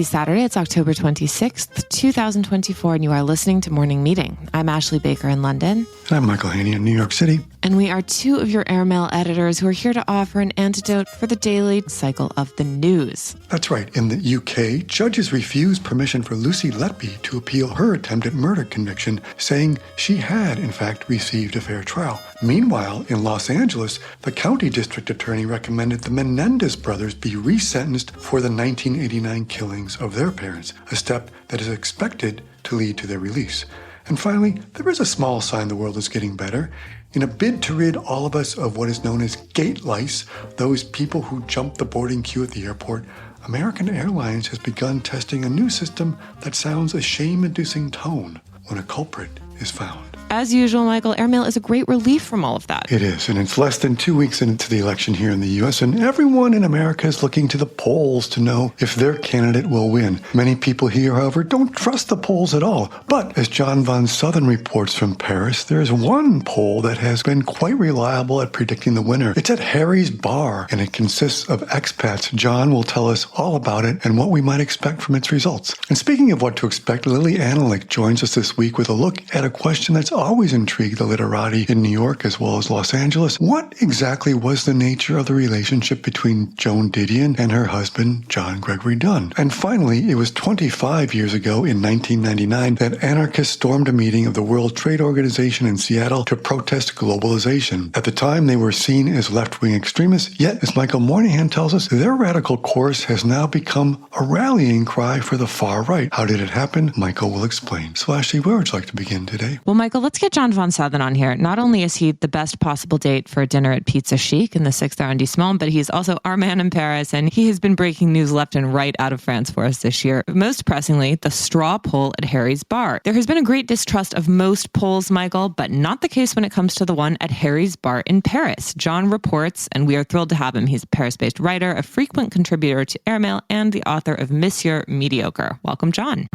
Happy Saturday. It's October 26th, 2024, and you are listening to Morning Meeting. I'm Ashley Baker in London. And I'm Michael Haney in New York City. And we are two of your airmail editors who are here to offer an antidote for the daily cycle of the news. That's right. In the UK, judges refused permission for Lucy Letby to appeal her attempted murder conviction, saying she had, in fact, received a fair trial. Meanwhile, in Los Angeles, the county district attorney recommended the Menendez brothers be resentenced for the 1989 killings of their parents, a step that is expected to lead to their release. And finally, there is a small sign the world is getting better. In a bid to rid all of us of what is known as gate lice, those people who jump the boarding queue at the airport, American Airlines has begun testing a new system that sounds a shame-inducing tone when a culprit is found. As usual, Michael, airmail is a great relief from all of that. It is, and it's less than 2 weeks into the election here in the U.S., and everyone in America is looking to the polls to know if their candidate will win. Many people here, however, don't trust the polls at all. But as John von Southern reports from Paris, there is one poll that has been quite reliable at predicting the winner. It's at Harry's Bar, and it consists of expats. John will tell us all about it and what we might expect from its results. And speaking of what to expect, Lily Analik joins us this week with a look at a question that's always intrigued the literati in New York as well as Los Angeles. What exactly was the nature of the relationship between Joan Didion and her husband, John Gregory Dunn? And finally, it was 25 years ago in 1999 that anarchists stormed a meeting of the World Trade Organization in Seattle to protest globalization. At the time, they were seen as left-wing extremists, yet, as Michael Moynihan tells us, their radical course has now become a rallying cry for the far right. How did it happen? Michael will explain. So Ashley, where would you like to begin today? Well, Michael, let's get John von Southern on here. Not only is he the best possible date for a dinner at Pizza Chic in the 6th arrondissement, but he's also our man in Paris, and he has been breaking news left and right out of France for us this year. Most pressingly, the straw poll at Harry's Bar. There has been a great distrust of most polls, Michael, but not the case when it comes to the one at Harry's Bar in Paris. John reports, and we are thrilled to have him. He's a Paris-based writer, a frequent contributor to Airmail, and the author of Monsieur Mediocre. Welcome, John.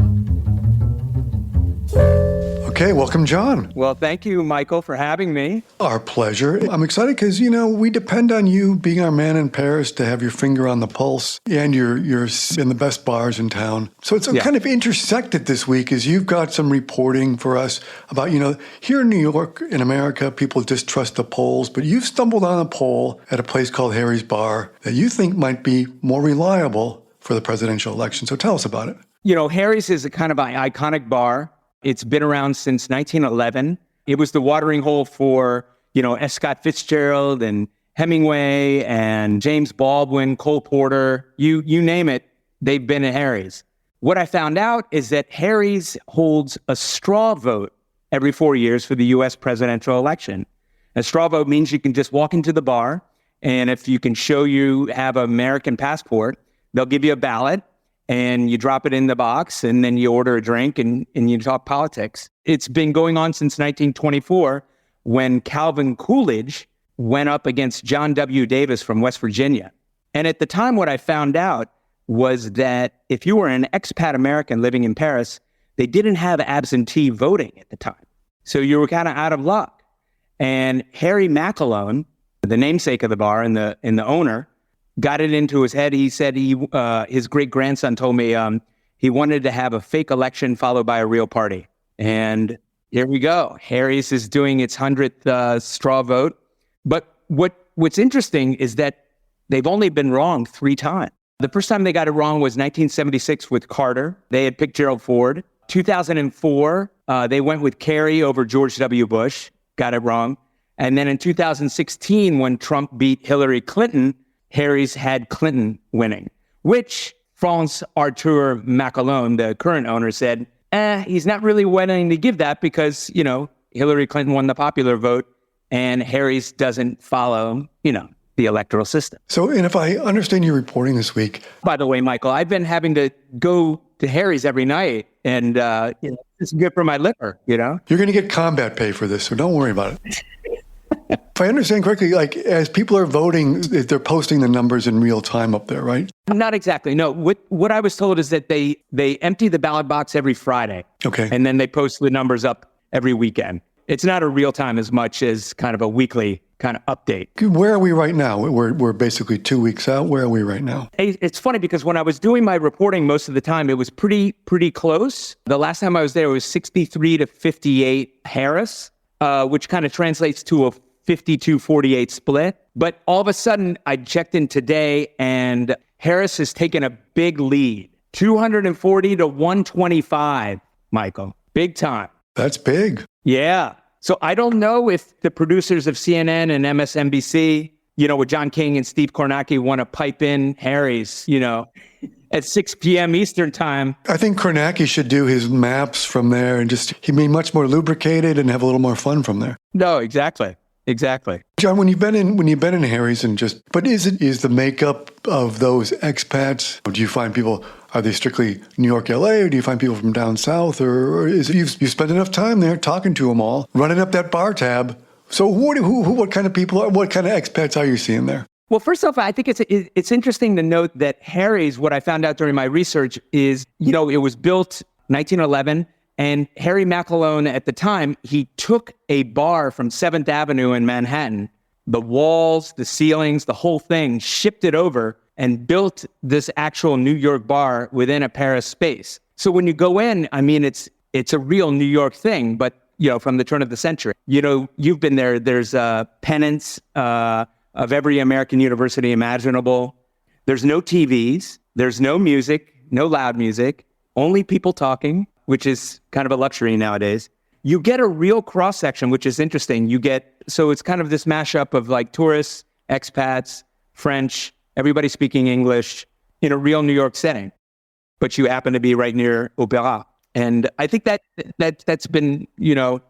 Okay, welcome, John. Well, thank you, Michael, for having me. Our pleasure. I'm excited because, we depend on you being our man in Paris to have your finger on the pulse, and you're in the best bars in town. So it's kind of intersected this week as you've got some reporting for us about, here in New York, in America, people distrust the polls, but you've stumbled on a poll at a place called Harry's Bar that you think might be more reliable for the presidential election. So tell us about it. Harry's is a kind of an iconic bar. It's been around since 1911. It was the watering hole for, S. Scott Fitzgerald and Hemingway and James Baldwin, Cole Porter, you name it, they've been at Harry's. What I found out is that Harry's holds a straw vote every 4 years for the U.S. presidential election. A straw vote means you can just walk into the bar, and if you can show you have an American passport, they'll give you a ballot, and you drop it in the box, and then you order a drink, and you talk politics. It's been going on since 1924, when Calvin Coolidge went up against John W. Davis from West Virginia. And at the time, what I found out was that if you were an expat American living in Paris, they didn't have absentee voting at the time. So you were kind of out of luck. And Harry McAlone, the namesake of the bar and the owner, got it into his head. He said his great-grandson told me he wanted to have a fake election followed by a real party. And here we go. Harry's is doing its 100th straw vote. But what's interesting is that they've only been wrong 3 times. The first time they got it wrong was 1976 with Carter. They had picked Gerald Ford. 2004, they went with Kerry over George W. Bush, got it wrong. And then in 2016, when Trump beat Hillary Clinton, Harry's had Clinton winning, which Franz Arthur Macalone, the current owner, said, he's not really willing to give that because, Hillary Clinton won the popular vote and Harry's doesn't follow, the electoral system. So, and if I understand your reporting this week. By the way, Michael, I've been having to go to Harry's every night and, it's good for my liver, You're going to get combat pay for this, so don't worry about it. If I understand correctly, as people are voting, they're posting the numbers in real time up there, right? Not exactly. No, what I was told is that they empty the ballot box every Friday. Okay. And then they post the numbers up every weekend. It's not a real time as much as kind of a weekly kind of update. Where are we right now? We're basically 2 weeks out. Where are we right now? It's funny because when I was doing my reporting most of the time, it was pretty close. The last time I was there, it was 63 to 58 Harris, which kind of translates to a 52-48 split. But all of a sudden, I checked in today, and Harris has taken a big lead, 240 to 125, Michael. Big time. That's big. Yeah. So I don't know if the producers of CNN and MSNBC, with John King and Steve Kornacki, want to pipe in Harry's, at 6 p.m. Eastern time. I think Kornacki should do his maps from there and he'd be much more lubricated and have a little more fun from there. No, exactly. John, when you've been in Harry's but is the makeup of those expats, do you find people, are they strictly New York, LA, or do you find people from down south, or is it you've spent enough time there talking to them all, running up that bar tab? So what kind of people, what kind of expats are you seeing there? Well, first off, I think it's interesting to note that Harry's, what I found out during my research is, it was built 1911. And Harry McAlone at the time, he took a bar from 7th Avenue in Manhattan, the walls, the ceilings, the whole thing, shipped it over and built this actual New York bar within a Paris space. So when you go in, I mean, it's a real New York thing, but, from the turn of the century. You've been there. There's pennants of every American university imaginable. There's no TVs. There's no music, no loud music, only people talking, which is kind of a luxury nowadays. You get a real cross-section, which is interesting. So it's kind of this mashup of like tourists, expats, French, everybody speaking English in a real New York setting. But you happen to be right near Opéra. And I think that's been,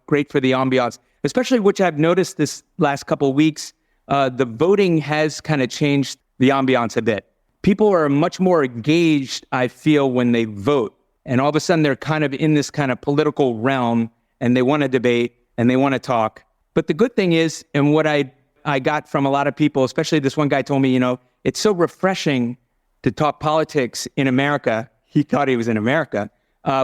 great for the ambiance, especially which I've noticed this last couple of weeks. The voting has kind of changed the ambiance a bit. People are much more engaged, I feel, when they vote. And all of a sudden, they're kind of in this kind of political realm, and they want to debate, and they want to talk. But the good thing is, and what I got from a lot of people, especially this one guy told me, it's so refreshing to talk politics in America. He thought he was in America,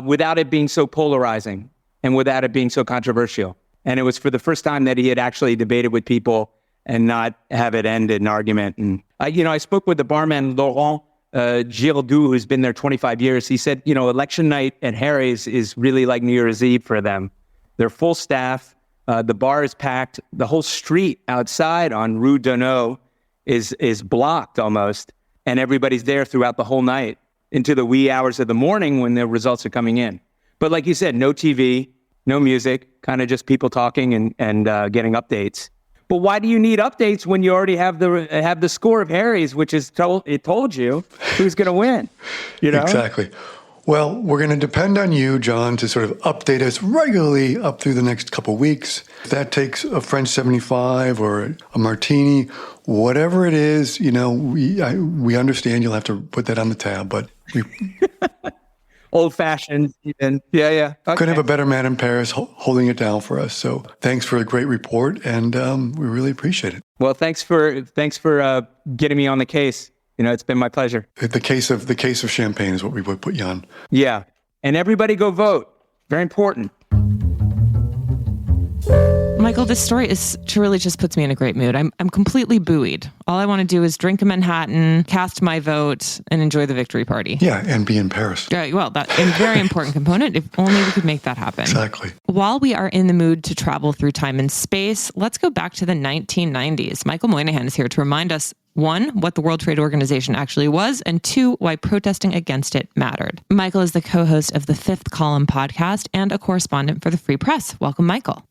without it being so polarizing and without it being so controversial. And it was for the first time that he had actually debated with people and not have it end in an argument. And I spoke with the barman, Laurent Giraudoux, who's been there 25 years. He said, election night at Harry's is really like New Year's Eve for them. They're full staff. The bar is packed. The whole street outside on Rue Donneau is blocked almost. And everybody's there throughout the whole night into the wee hours of the morning when the results are coming in. But like you said, no TV, no music, kind of just people talking and getting updates. But why do you need updates when you already have the score of Harry's, which is told you who's going to win? Exactly. Well, we're going to depend on you, John, to sort of update us regularly up through the next couple of weeks. If that takes a French 75 or a martini, whatever it is, we understand you'll have to put that on the tab, but we old-fashioned even. Yeah. Okay. Couldn't have a better man in Paris holding it down for us. So thanks for a great report, and we really appreciate it. Well, thanks for getting me on the case. It's been my pleasure. The case of champagne is what we would put you on. Yeah. And everybody go vote. Very important. Michael, this story truly just puts me in a great mood. I'm completely buoyed. All I want to do is drink a Manhattan, cast my vote, and enjoy the victory party. Yeah, and be in Paris. Yeah, well, that's a very important component. If only we could make that happen. Exactly. While we are in the mood to travel through time and space, let's go back to the 1990s. Michael Moynihan is here to remind us, 1, what the World Trade Organization actually was, and 2, why protesting against it mattered. Michael is the co-host of the Fifth Column podcast and a correspondent for the Free Press. Welcome, Michael.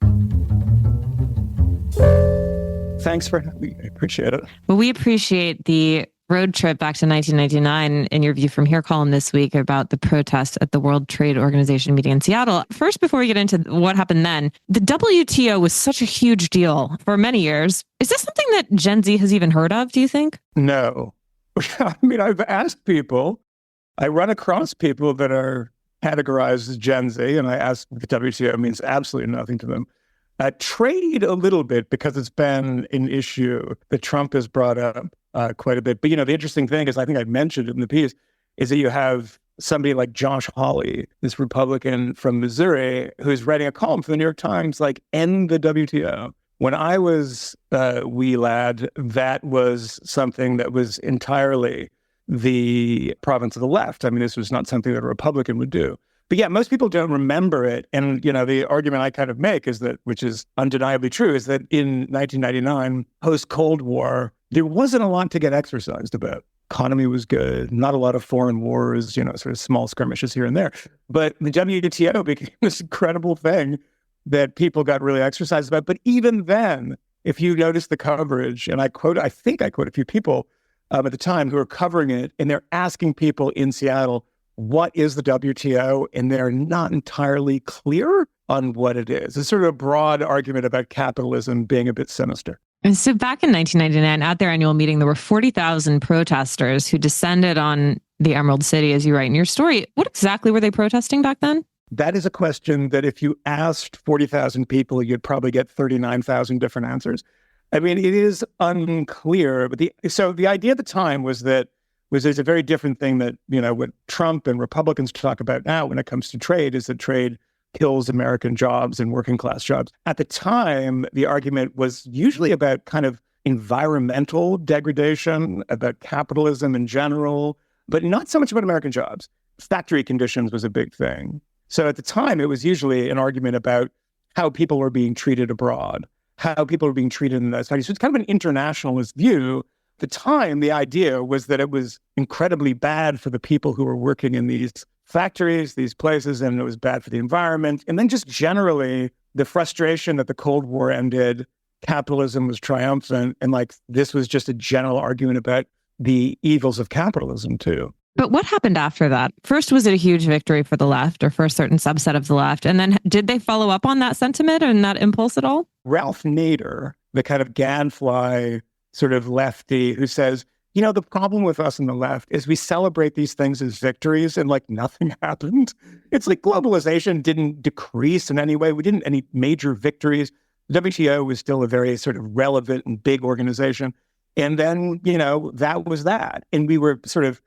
Thanks for having me. I appreciate it. Well, we appreciate the road trip back to 1999 in your View from Here column this week about the protest at the World Trade Organization meeting in Seattle. First, before we get into what happened then, the WTO was such a huge deal for many years. Is this something that Gen Z has even heard of, do you think? No. I mean, I've asked people. I run across people that are categorized as Gen Z, and I ask if the WTO means absolutely nothing to them. Trade a little bit because it's been an issue that Trump has brought up quite a bit. But, the interesting thing is, I think I mentioned it in the piece, is that you have somebody like Josh Hawley, this Republican from Missouri, who's writing a column for the New York Times, like, end the WTO. When I was a wee lad, that was something that was entirely the province of the left. I mean, this was not something that a Republican would do. But yeah, most people don't remember it. And, the argument I kind of make is that, which is undeniably true, is that in 1999, post-Cold War, there wasn't a lot to get exercised about. Economy was good, not a lot of foreign wars, sort of small skirmishes here and there. But the WTO became this incredible thing that people got really exercised about. But even then, if you notice the coverage, and I think I quote a few people at the time who are covering it, and they're asking people in Seattle, what is the WTO? And they're not entirely clear on what it is. It's sort of a broad argument about capitalism being a bit sinister. And so back in 1999, at their annual meeting, there were 40,000 protesters who descended on the Emerald City, as you write in your story. What exactly were they protesting back then? That is a question that if you asked 40,000 people, you'd probably get 39,000 different answers. I mean, it is unclear. But the idea at the time was there's a very different thing that, what Trump and Republicans talk about now when it comes to trade is that trade kills American jobs and working class jobs. At the time, the argument was usually about kind of environmental degradation, about capitalism in general, but not so much about American jobs. Factory conditions was a big thing. So at the time, it was usually an argument about how people were being treated abroad, how people were being treated in those factories. So it's kind of an internationalist view. At the time, the idea was that it was incredibly bad for the people who were working in these factories, these places, and it was bad for the environment. And then just generally, the frustration that the Cold War ended, capitalism was triumphant, and this was just a general argument about the evils of capitalism too. But what happened after that? First, was it a huge victory for the left or for a certain subset of the left? And then did they follow up on that sentiment and that impulse at all? Ralph Nader, the kind of gadfly sort of lefty who says, the problem with us on the left is we celebrate these things as victories and nothing happened. It's like globalization didn't decrease in any way. We didn't any major victories. The WTO was still a very sort of relevant and big organization. And then, that was that. And we were sort of,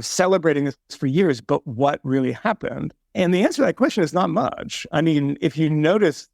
celebrating this for years, but what really happened? And the answer to that question is not much. I mean, if you notice,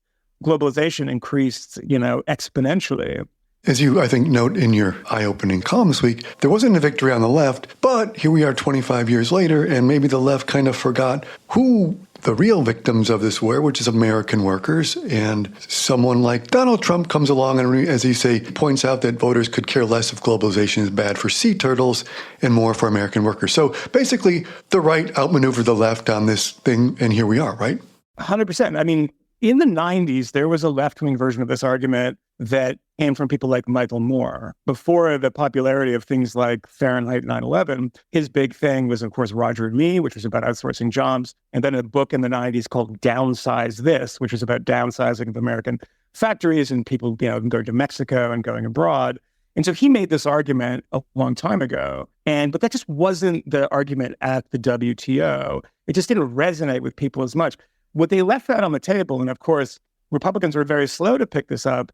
globalization increased, exponentially. As you, I think, note in your eye-opening column this week, there wasn't a victory on the left, but here we are 25 years later, and maybe the left kind of forgot who the real victims of this were, which is American workers. And someone like Donald Trump comes along and, as you say, points out that voters could care less if globalization is bad for sea turtles and more for American workers. So basically, the right outmaneuvered the left on this thing, and here we are, right? 100%. I mean, in the 90s, there was a left-wing version of this argument that came from people like Michael Moore. Before the popularity of things like Fahrenheit 9/11, his big thing was, of course, Roger and Me, which was about outsourcing jobs. And then a book in the 90s called Downsize This, which was about downsizing of American factories and people, going to Mexico and going abroad. And so he made this argument a long time ago. But that just wasn't the argument at the WTO. It just didn't resonate with people as much. What they left out on the table, and of course, Republicans were very slow to pick this up,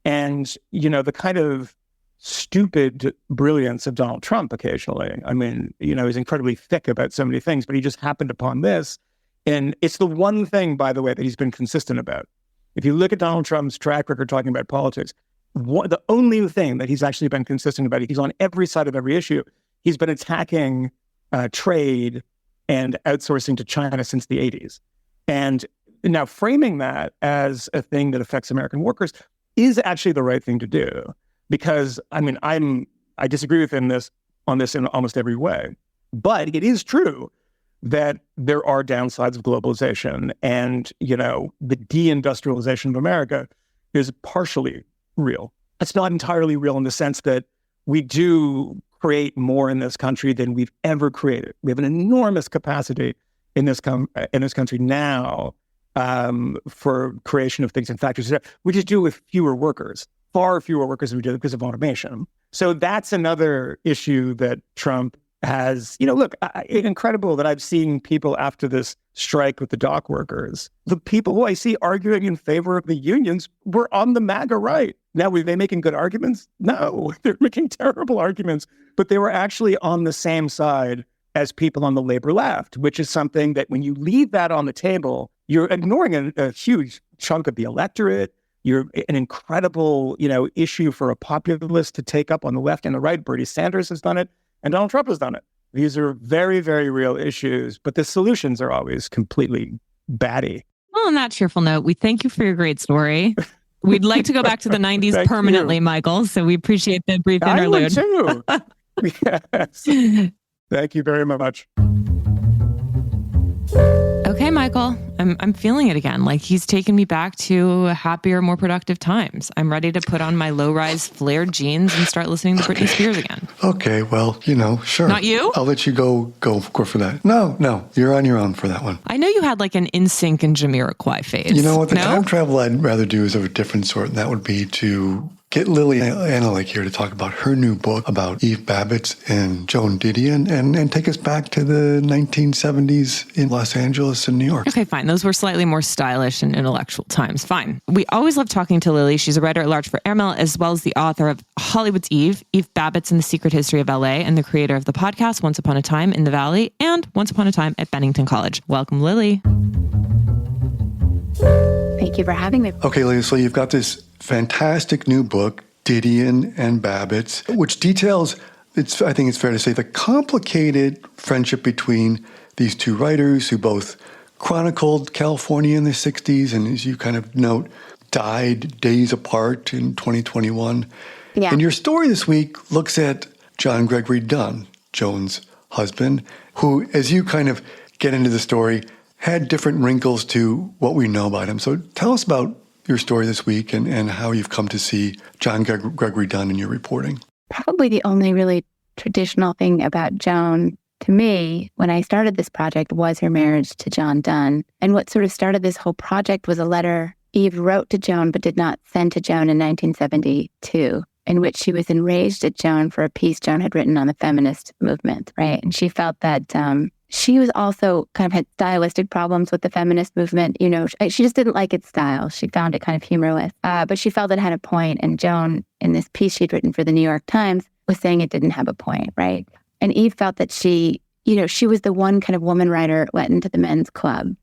and, the kind of stupid brilliance of Donald Trump occasionally. I mean, he's incredibly thick about so many things, but he just happened upon this. And it's the one thing, by the way, that he's been consistent about. If you look at Donald Trump's track record talking about politics, the only thing that he's actually been consistent about, he's on every side of every issue. He's been attacking trade and outsourcing to China since the 80s. And now framing that as a thing that affects American workers is actually the right thing to do, because I mean, I disagree with him on this in almost every way, but it is true that there are downsides of globalization, and the deindustrialization of America is partially real. It's not entirely real in the sense that we do create more in this country than we've ever created. We have an enormous capacity in this country now. For creation of things in factories, we just do it with fewer workers, far fewer workers than we do because of automation. So that's another issue that Trump has, look, incredible that I've seen people after this strike with the dock workers. The people who I see arguing in favor of the unions were on the MAGA right. Now, were they making good arguments? No, they're making terrible arguments, but they were actually on the same side as people on the labor left, which is something that when you leave that on the table, you're ignoring a huge chunk of the electorate. You're an incredible, issue for a populist to take up on the left and the right. Bernie Sanders has done it, and Donald Trump has done it. These are very, very real issues, but the solutions are always completely batty. Well, on that cheerful note, we thank you for your great story. We'd like to go back to the 90s permanently, Michael, so we appreciate the brief interlude. I would too. Yes. Thank you very much. Okay, Michael, I'm feeling it again. Like he's taken me back to happier, more productive times. I'm ready to put on my low-rise flared jeans and start listening to Britney Spears again. Okay, well, sure. Not you? I'll let you go for that. No, you're on your own for that one. I know you had like an NSYNC and Jamiroquai phase. You know what? The time travel I'd rather do is of a different sort, and that would be to get Lily Analyk here to talk about her new book about Eve Babbitt and Joan Didion and take us back to the 1970s in Los Angeles and New York. Okay, fine. Those were slightly more stylish and intellectual times. Fine. We always love talking to Lily. She's a writer at large for Airmail, as well as the author of Hollywood's Eve Babbitt and the Secret History of LA, and the creator of the podcast Once Upon a Time in the Valley and Once Upon a Time at Bennington College. Welcome, Lily. Thank you for having me. Okay, Lily, so you've got this fantastic new book, Didion and Babbitt, which details, I think it's fair to say, the complicated friendship between these two writers who both chronicled California in the 60s and, as you kind of note, died days apart in 2021. Yeah. And your story this week looks at John Gregory Dunn, Joan's husband, who, as you kind of get into the story, had different wrinkles to what we know about him. So tell us about your story this week and how you've come to see John Gregory Dunn in your reporting. Probably the only really traditional thing about Joan to me when I started this project was her marriage to John Dunn. And what sort of started this whole project was a letter Eve wrote to Joan but did not send to Joan in 1972, in which she was enraged at Joan for a piece Joan had written on the feminist movement, right? And she felt that she was also kind of had stylistic problems with the feminist movement. She just didn't like its style. She found it kind of humorless, but she felt it had a point. And Joan, in this piece she'd written for the New York Times, was saying it didn't have a point, right? And Eve felt that she was the one kind of woman writer let into the men's club.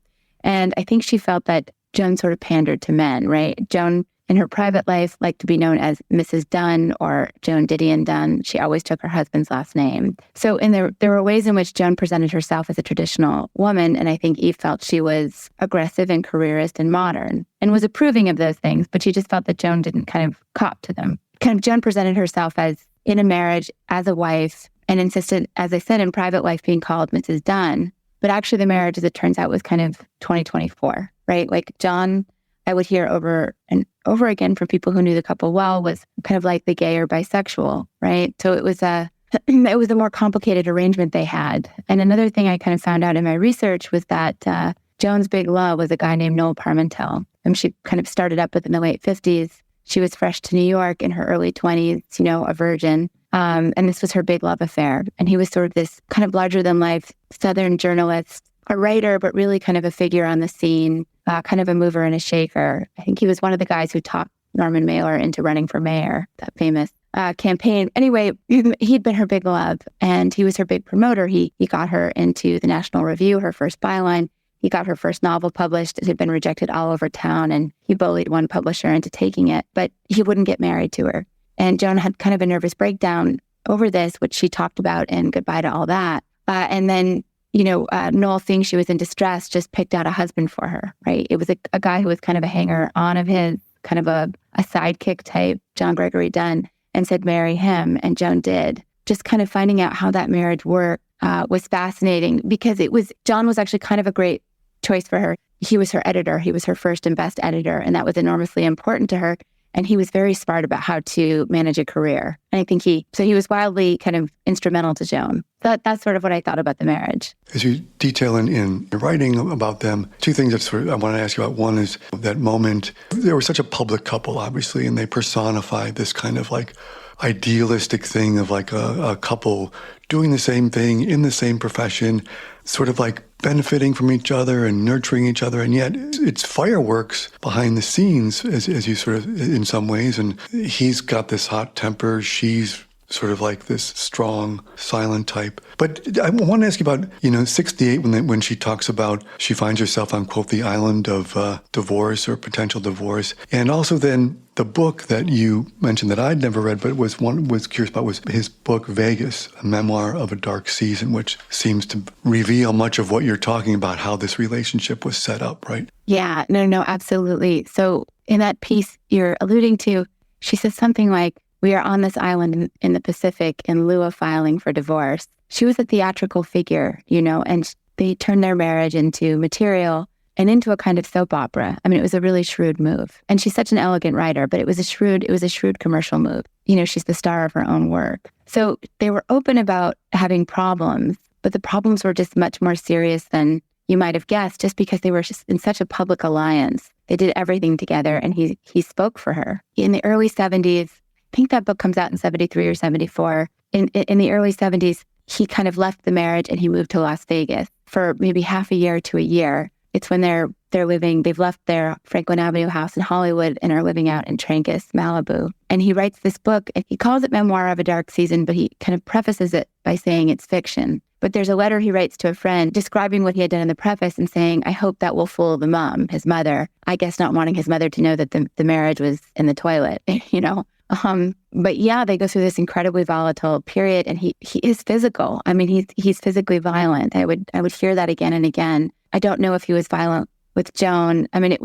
And I think she felt that Joan sort of pandered to men, right? Joan, in her private life, liked to be known as Mrs. Dunn or Joan Didion Dunn. She always took her husband's last name. So there were ways in which Joan presented herself as a traditional woman, and I think Eve felt she was aggressive and careerist and modern and was approving of those things, but she just felt that Joan didn't kind of cop to them. Kind of Joan presented herself as in a marriage, as a wife, and insisted, as I said, in private life being called Mrs. Dunn. But actually the marriage, as it turns out, was kind of 2024, right? Like John, I would hear over and over again from people who knew the couple well, was kind of like the gay or bisexual, right? So it was a more complicated arrangement they had. And another thing I kind of found out in my research was that Joan's big love was a guy named Noel Parmentel. And she kind of started up with in the late 50s. She was fresh to New York in her early 20s, a virgin. And this was her big love affair. And he was sort of this kind of larger than life Southern journalist, a writer, but really kind of a figure on the scene. Kind of a mover and a shaker. I think he was one of the guys who talked Norman Mailer into running for mayor, that famous campaign. Anyway, he'd been her big love, and he was her big promoter. He got her into the National Review, her first byline. He got her first novel published. It had been rejected all over town, and he bullied one publisher into taking it, but he wouldn't get married to her. And Joan had kind of a nervous breakdown over this, which she talked about in Goodbye to All That. And then Noel, seeing she was in distress, just picked out a husband for her, right? It was a guy who was kind of a hanger-on of his, kind of a sidekick type, John Gregory Dunn, and said, marry him. And Joan did. Just kind of finding out how that marriage worked was fascinating because John was actually kind of a great choice for her. He was her editor. He was her first and best editor, and that was enormously important to her. And he was very smart about how to manage a career. And I think he was wildly kind of instrumental to Joan. That's sort of what I thought about the marriage. As you detail in your writing about them, two things that I want to ask you about. One is that moment. They were such a public couple, obviously, and they personified this kind of like idealistic thing of like a couple doing the same thing in the same profession, sort of like benefiting from each other and nurturing each other. And yet it's fireworks behind the scenes as you sort of, in some ways. And he's got this hot temper. She's sort of like this strong, silent type. But I want to ask you about, 68, when she talks about she finds herself on, quote, the island of divorce or potential divorce. And also then the book that you mentioned that I'd never read, but was curious about, was his book, Vegas, A Memoir of a Dark Season, which seems to reveal much of what you're talking about, how this relationship was set up, right? Yeah, no, absolutely. So in that piece you're alluding to, she says something like, we are on this island in the Pacific in lieu of filing for divorce. She was a theatrical figure, and they turned their marriage into material and into a kind of soap opera. I mean, it was a really shrewd move. And she's such an elegant writer, but it was a shrewd commercial move. She's the star of her own work. So they were open about having problems, but the problems were just much more serious than you might have guessed, just because they were just in such a public alliance. They did everything together, and he spoke for her. In the early 70s, I think that book comes out in 73 or 74. In the early 70s, he kind of left the marriage and he moved to Las Vegas for maybe half a year to a year. It's when they've left their Franklin Avenue house in Hollywood and are living out in Trancas, Malibu. And he writes this book, and he calls it Memoir of a Dark Season, but he kind of prefaces it by saying it's fiction. But there's a letter he writes to a friend describing what he had done in the preface and saying, I hope that will fool the mom, his mother. I guess not wanting his mother to know that the marriage was in the toilet, But yeah, they go through this incredibly volatile period, and he is physical. I mean, he's physically violent. I would hear that again and again. I don't know if he was violent with Joan. I mean,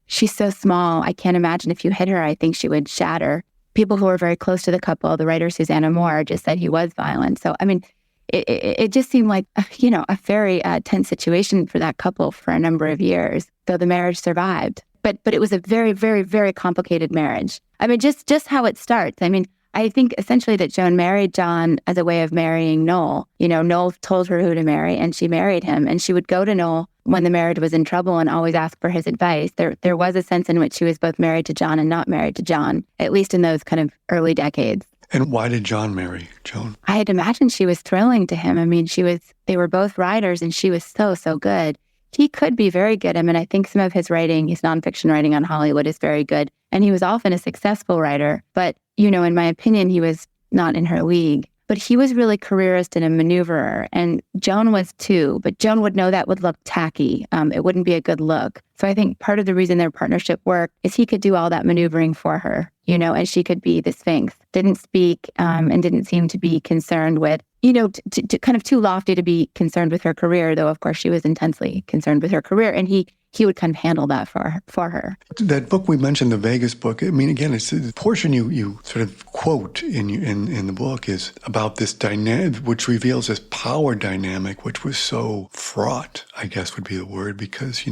she's so small. I can't imagine if you hit her, I think she would shatter. People who were very close to the couple, the writer Susanna Moore, just said he was violent. So, I mean, it just seemed like, a very tense situation for that couple for a number of years, though the marriage survived. But it was a very, very, very complicated marriage. I mean, just how it starts. I mean, I think essentially that Joan married John as a way of marrying Noel. Noel told her who to marry, and she married him. And she would go to Noel when the marriage was in trouble and always ask for his advice. There was a sense in which she was both married to John and not married to John, at least in those kind of early decades. And why did John marry Joan? I had imagined she was thrilling to him. I mean, they were both writers, and she was so, so good. He could be very good. I mean, I think some of his writing, his nonfiction writing on Hollywood is very good. And he was often a successful writer. But, in my opinion, he was not in her league. But he was really careerist and a maneuverer. And Joan was too. But Joan would know that would look tacky. It wouldn't be a good look. So I think part of the reason their partnership worked is he could do all that maneuvering for her, and she could be the Sphinx. Didn't speak and didn't seem to be concerned with, kind of too lofty to be concerned with her career, though, of course, she was intensely concerned with her career. And he would kind of handle that for her. That book we mentioned, the Vegas book, I mean, again, it's the portion you sort of quote in the book is about this dynamic, which reveals this power dynamic, which was so fraught, I guess would be the word, because,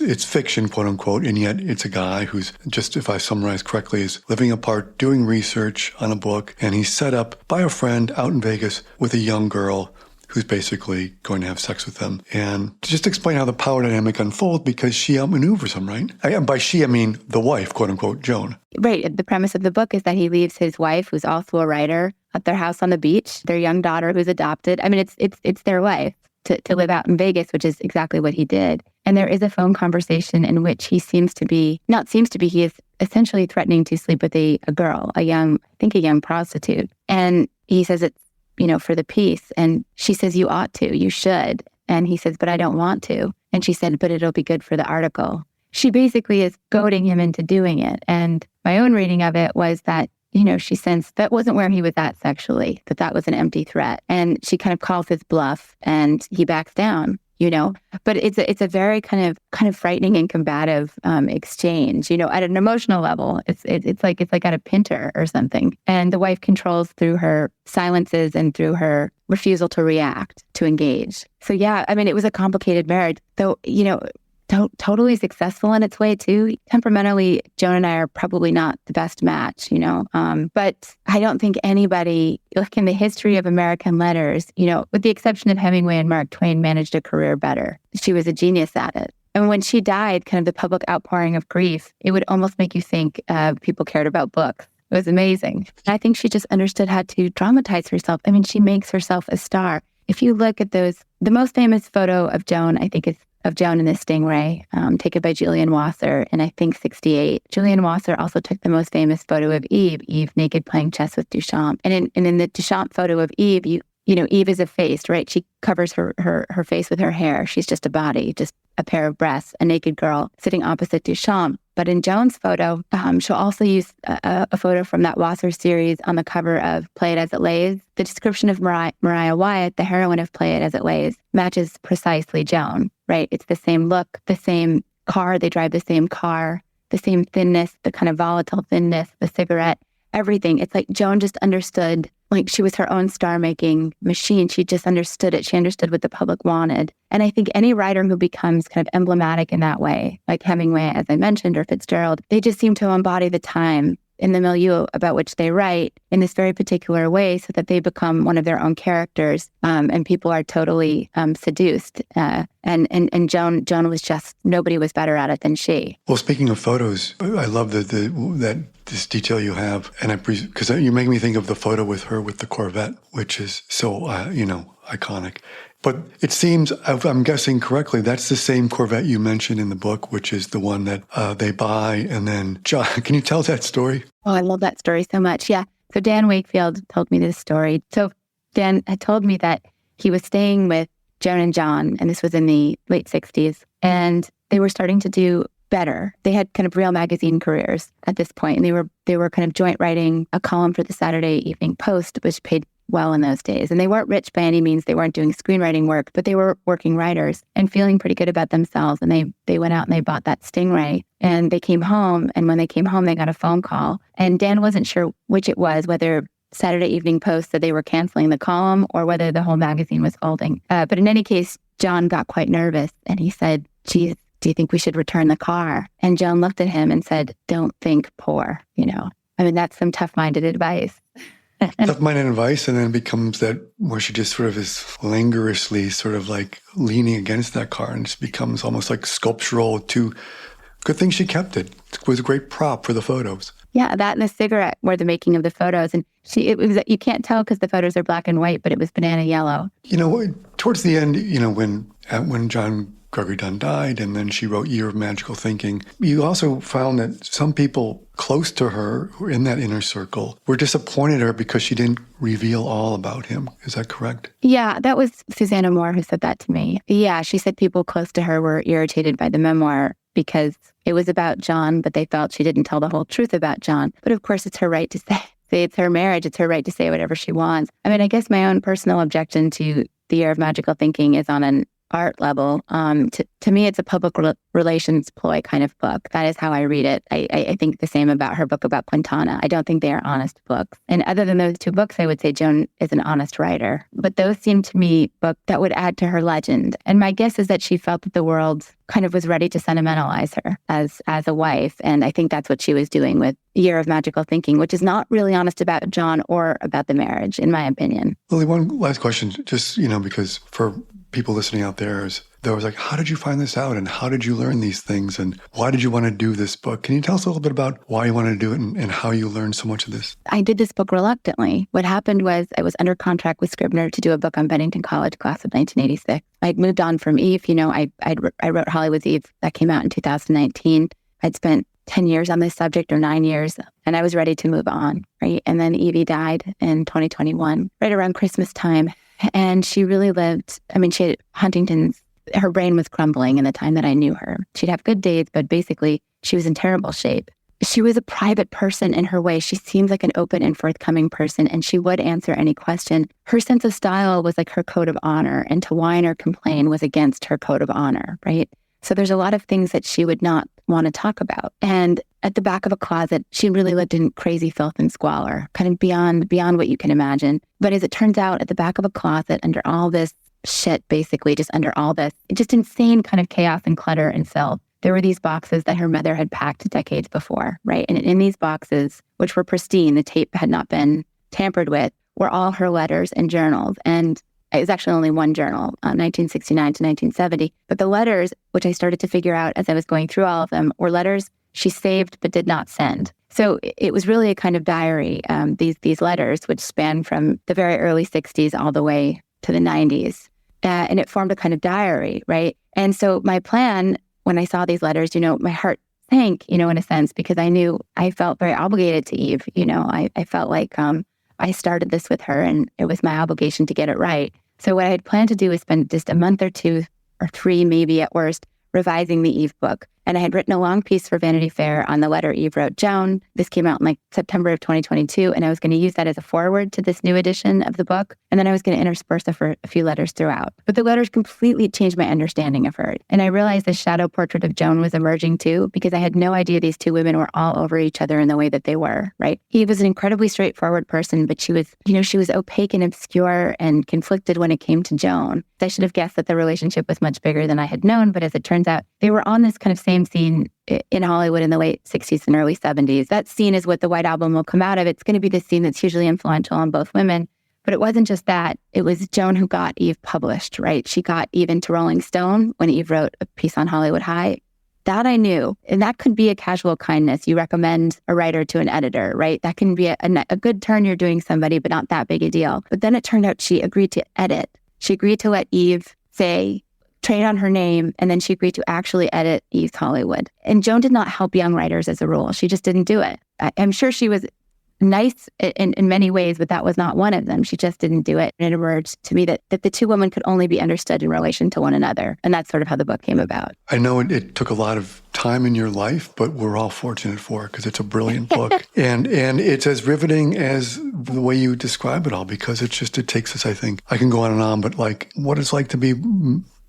it's fiction, quote unquote, and yet it's a guy who's, just if I summarize correctly, is living apart, doing research on a book, and he's set up by a friend out in Vegas with a young girl who's basically going to have sex with them. And just explain how the power dynamic unfolds, because she outmaneuvers him, right? And by she, I mean the wife, quote unquote, Joan. Right. The premise of the book is that he leaves his wife, who's also a writer, at their house on the beach, their young daughter who's adopted. I mean, it's their life to live out in Vegas, which is exactly what he did. And there is a phone conversation in which he he is essentially threatening to sleep with a girl, a young prostitute. And he says it's, for the peace. And she says, you ought to, you should. And he says, but I don't want to. And she said, but it'll be good for the article. She basically is goading him into doing it. And my own reading of it was that, she sensed that wasn't where he was at sexually, that was an empty threat. And she kind of calls his bluff and he backs down. But it's a very kind of frightening and combative exchange. At an emotional level, it's like at a Pinter or something. And the wife controls through her silences and through her refusal to react, to engage. So yeah, I mean, it was a complicated marriage, though. Totally successful in its way too. Temperamentally, Joan and I are probably not the best match, but I don't think anybody, like in the history of American letters, with the exception of Hemingway and Mark Twain, managed a career better. She was a genius at it. And when she died, kind of the public outpouring of grief, it would almost make you think people cared about books. It was amazing. And I think she just understood how to dramatize herself. I mean, she makes herself a star. If you look at the most famous photo of Joan, I think, is of Joan in the Stingray, taken by Julian Wasser in, I think, 1968. Julian Wasser also took the most famous photo of Eve naked playing chess with Duchamp. And in the Duchamp photo of Eve, you know, Eve is effaced, right? She covers her face with her hair. She's just a body, just a pair of breasts, a naked girl sitting opposite Duchamp. But in Joan's photo, she'll also use a photo from that Wasser series on the cover of Play It As It Lays. The description of Mariah Wyatt, the heroine of Play It As It Lays, matches precisely Joan, right? It's the same look, the same car. They drive the same car, the same thinness, the kind of volatile thinness, the cigarette, everything. It's like Joan just understood, like she was her own star-making machine. She just understood it. She understood what the public wanted. And I think any writer who becomes kind of emblematic in that way, like Hemingway, as I mentioned, or Fitzgerald, they just seem to embody the time in the milieu about which they write in this very particular way so that they become one of their own characters, and people are totally seduced. And Joan was just, nobody was better at it than she. Well, speaking of photos, I love that this detail you have, and because you make me think of the photo with her with the Corvette, which is so iconic. But it seems, if I'm guessing correctly, that's the same Corvette you mentioned in the book, which is the one that they buy. And then, John, can you tell that story? Oh, I love that story so much. Yeah. So Dan Wakefield told me this story. So Dan had told me that he was staying with Joan and John, and this was in the late 60s, and they were starting to do better. They had kind of real magazine careers at this point, and they were kind of joint writing a column for the Saturday Evening Post, which paid well in those days. And they weren't rich by any means. They weren't doing screenwriting work, but they were working writers and feeling pretty good about themselves. And they went out and they bought that Stingray, and they came home. And when they came home, they got a phone call. And Dan wasn't sure which it was, whether Saturday Evening Post said they were canceling the column or whether the whole magazine was folding. But in any case, John got quite nervous, and he said, "Geez, do you think we should return the car?" And Joan looked at him and said, "Don't think poor, I mean, that's some tough-minded advice." Tough-minded advice, and then it becomes that where she just sort of is languorously sort of like leaning against that car, and just becomes almost like sculptural too. Good thing she kept it. It was a great prop for the photos. Yeah, that and the cigarette were the making of the photos. And you can't tell because the photos are black and white, but it was banana yellow. Towards the end, when John Gregory Dunn died, and then she wrote Year of Magical Thinking, you also found that some people close to her who were in that inner circle were disappointed in her because she didn't reveal all about him. Is that correct? Yeah, that was Susanna Moore who said that to me. Yeah, she said people close to her were irritated by the memoir because it was about John, but they felt she didn't tell the whole truth about John. But of course, it's her right to say it's her marriage. It's her right to say whatever she wants. I mean, I guess my own personal objection to The Year of Magical Thinking is on an art level. To me, it's a public relations ploy kind of book. That is how I read it. I think the same about her book about Quintana. I don't think they are honest books. And other than those two books, I would say Joan is an honest writer. But those seem to me books that would add to her legend. And my guess is that she felt that the world kind of was ready to sentimentalize her as a wife. And I think that's what she was doing with Year of Magical Thinking, which is not really honest about John or about the marriage, in my opinion. Lily, one last question, just, because for people listening out there was like, how did you find this out? And how did you learn these things? And why did you want to do this book? Can you tell us a little bit about why you wanted to do it and how you learned so much of this? I did this book reluctantly. What happened was I was under contract with Scribner to do a book on Bennington College, class of 1986. I'd moved on from Eve. I wrote Hollywood's Eve. That came out in 2019. I'd spent 10 years on this subject, or 9 years, and I was ready to move on, right? And then Evie died in 2021, right around Christmas time. And she really lived, she had Huntington's. Her brain was crumbling in the time that I knew her. She'd have good days, but basically she was in terrible shape. She was a private person in her way. She seemed like an open and forthcoming person, and she would answer any question. Her sense of style was like her code of honor, and to whine or complain was against her code of honor, right? So there's a lot of things that she would not want to talk about. And at the back of a closet, she really lived in crazy filth and squalor, kind of beyond what you can imagine. But as it turns out, at the back of a closet, under all this shit, basically, just under all this, just insane kind of chaos and clutter and filth, there were these boxes that her mother had packed decades before, right? And in these boxes, which were pristine, the tape had not been tampered with, were all her letters and journals. And it was actually only one journal, 1969 to 1970. But the letters, which I started to figure out as I was going through all of them, were letters she saved but did not send. So it was really a kind of diary, these letters, which span from the very early 60s all the way to the 90s. and it formed a kind of diary, right? And so my plan, when I saw these letters, my heart sank, in a sense, because I felt very obligated to Eve. I felt like I started this with her and it was my obligation to get it right. So what I had planned to do was spend just a month or 2 or 3, maybe at worst, revising the Eve book. And I had written a long piece for Vanity Fair on the letter Eve wrote Joan. This came out in September of 2022. And I was going to use that as a foreword to this new edition of the book. And then I was going to intersperse a few letters throughout. But the letters completely changed my understanding of her. And I realized the shadow portrait of Joan was emerging too, because I had no idea these two women were all over each other in the way that they were, right? Eve was an incredibly straightforward person, but she was opaque and obscure and conflicted when it came to Joan. I should have guessed that the relationship was much bigger than I had known. But as it turns out, they were on this kind of same scene in Hollywood in the late 60s and early 70s. That scene is what the White Album will come out of. It's going to be the scene that's hugely influential on both women. But it wasn't just that. It was Joan who got Eve published, right? She got Eve into Rolling Stone when Eve wrote a piece on Hollywood High. That I knew. And that could be a casual kindness. You recommend a writer to an editor, right? That can be a good turn you're doing somebody, but not that big a deal. But then it turned out she agreed to edit. She agreed to let Eve trade on her name, and then she agreed to actually edit Eve's Hollywood. And Joan did not help young writers as a rule. She just didn't do it. I'm sure she was nice in many ways, but that was not one of them. She just didn't do it. And it emerged to me that the two women could only be understood in relation to one another. And that's sort of how the book came about. I know it took a lot of time in your life, but we're all fortunate for it because it's a brilliant book. and it's as riveting as the way you describe it all, because it takes us, I think, I can go on and on, but what it's like to be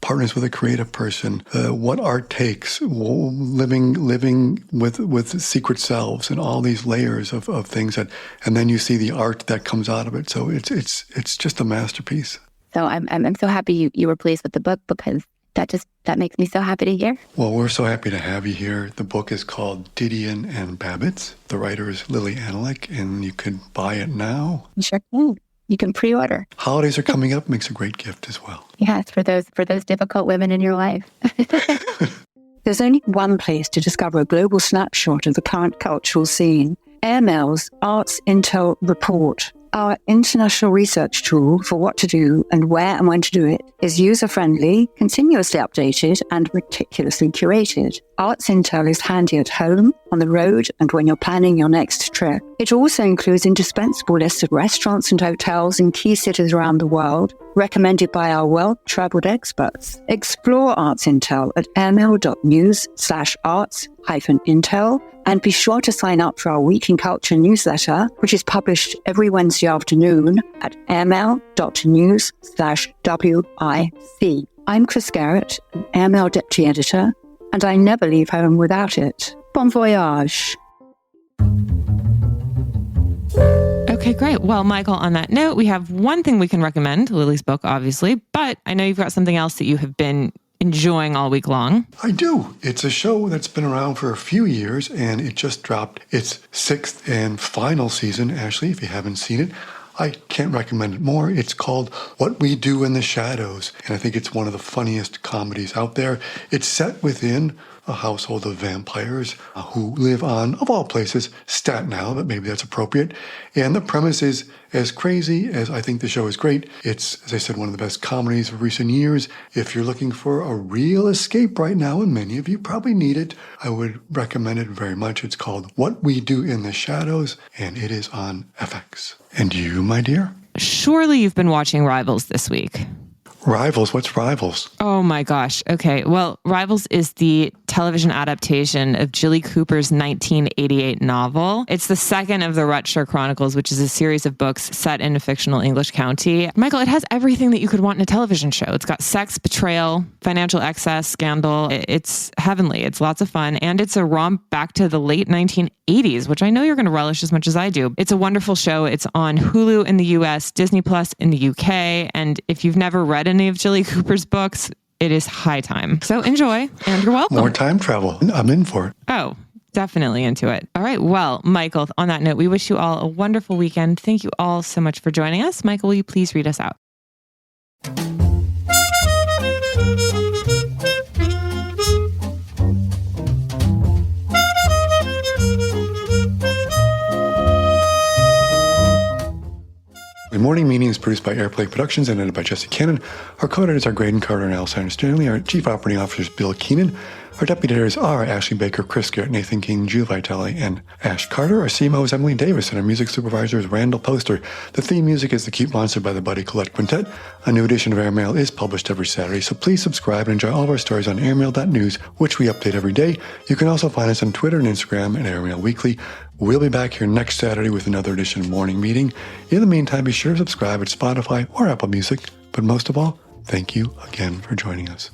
partners with a creative person, what art takes, living with secret selves and all these layers of things and then you see the art that comes out of it. So it's just a masterpiece. So I'm so happy you were pleased with the book, because that makes me so happy to hear. Well, we're so happy to have you here. The book is called Didion and Babbitts. The writer is Lily Analik, and you cocan buy it now. You sure can. You can pre-order. Holidays are coming up, makes a great gift as well. Yes, for those difficult women in your life. There's only one place to discover a global snapshot of the current cultural scene. Airmail's Arts Intel Report. Our international research tool for what to do and where and when to do it is user-friendly, continuously updated, and meticulously curated. Arts Intel is handy at home, on the road, and when you're planning your next trip. It also includes indispensable lists of restaurants and hotels in key cities around the world, recommended by our well-traveled experts. Explore Arts Intel at airmail.news/arts-intel, and be sure to sign up for our Week in Culture newsletter, which is published every Wednesday afternoon at airmail.news/WIC. I'm Chris Garrett, an Airmail Deputy Editor, and I never leave home without it. Bon voyage. Okay, great. Well, Michael, on that note, we have one thing we can recommend, Lily's book, obviously, but I know you've got something else that you have been enjoying all week long. I do. It's a show that's been around for a few years, and it just dropped its 6th and final season. Ashley, if you haven't seen it, I can't recommend it more. It's called What We Do in the Shadows, and I think it's one of the funniest comedies out there. It's set within a household of vampires who live on, of all places, Staten Island, but maybe that's appropriate. And the premise is as crazy as I think the show is great. It's, as I said, one of the best comedies of recent years. If you're looking for a real escape right now, and many of you probably need it, I would recommend it very much. It's called What We Do in the Shadows, and it is on FX. And you, my dear? Surely you've been watching Rivals this week. Rivals? What's Rivals? Oh my gosh. Okay. Well, Rivals is the television adaptation of Jilly Cooper's 1988 novel. It's the second of the Rutshire Chronicles, which is a series of books set in a fictional English county. Michael, it has everything that you could want in a television show. It's got sex, betrayal, financial excess, scandal. It's heavenly. It's lots of fun. And it's a romp back to the late 1980s, which I know you're going to relish as much as I do. It's a wonderful show. It's on Hulu in the US, Disney Plus in the UK. And if you've never read any of Jilly Cooper's books, it is high time. So enjoy, and you're welcome. More time travel. I'm in for it. Oh, definitely into it. All right. Well, Michael, on that note, we wish you all a wonderful weekend. Thank you all so much for joining us. Michael, will you please read us out? Morning Meeting is produced by Airplay Productions and edited by Jesse Cannon. Our co-editors are Graydon Carter and Alexander Stanley. Our chief operating officer is Bill Keenan. Our deputy editors are Ashley Baker, Chris Garrett, Nathan King, Jill Vitale, and Ash Carter. Our CMO is Emily Davis, and our music supervisor is Randall Poster. The theme music is The Cute Monster by the Buddy Collette Quintet. A new edition of Airmail is published every Saturday, so please subscribe and enjoy all of our stories on airmail.news, which we update every day. You can also find us on Twitter and Instagram at Airmail Weekly. We'll be back here next Saturday with another edition of Morning Meeting. In the meantime, be sure to subscribe at Spotify or Apple Music. But most of all, thank you again for joining us.